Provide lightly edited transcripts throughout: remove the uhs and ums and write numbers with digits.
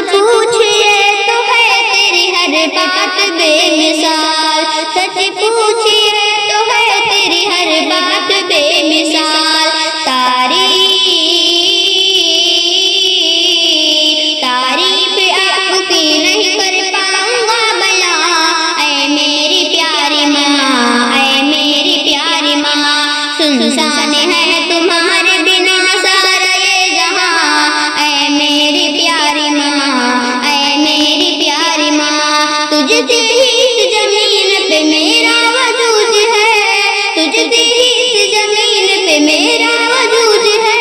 पूछिए तो है तेरी हर बात बेमिसाल, सच पूछिए तो है तेरी हर बात बेमिसाल। तारीफ आपकी नहीं कर पाऊंगा बयां, ऐ मेरी प्यारी माँ, ऐ मेरी प्यारी माँ। सुनसान है तुम्हारे बिना सारा ये जहां, ऐ मेरी प्यारी माँ, ऐ मेरी प्यारी माँ। तुझसे ही इस जमीन पे मेरा वजूद है, तुझसे ही इस जमीन पे मेरा वजूद है।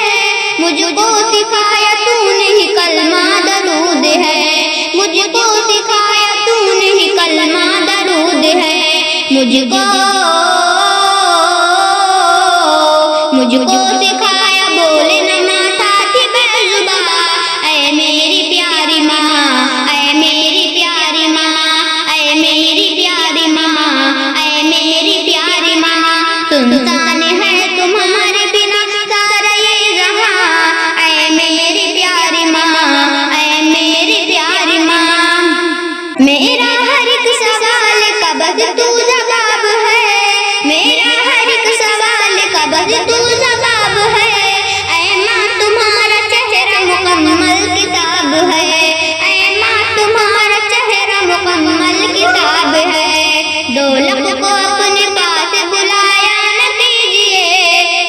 मुझको सिखाया तूने ही कलमा दरूद है, मुझको सिखाया तूने ही कलमा दरूद है। मुझको सिखाया बोले न माथा थी बेजुबा, ऐ मेरी प्यारी माँ, ऐ मेरी प्यारी माँ, ऐ मेरी प्यारी माँ, ऐ मेरी प्यारी माँ। सुनसान है तुम हमारे बिना सारा ये जहां, ऐ मेरी प्यारी माँ, ऐ मेरी प्यारी माँ। मेरा हर एक सवाल का बस तू जवाब है, मेरा हर एक सवाल का बस तू जवाब है। ऐ माँ तुम्हारा चेहरा मुकम्मल किताब है, ऐ माँ तुम्हारा चेहरा मुकम्मल किताब है। दौलत को अपने पास बुलाया न कीजिए,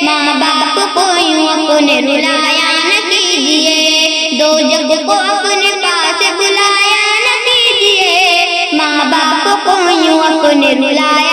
माँ बाप को यूं अपने रुलाया न कीजिए। दो जग को अपने पास बुलाया न कीजिए, माँ बाप को यूं अपने रुलाया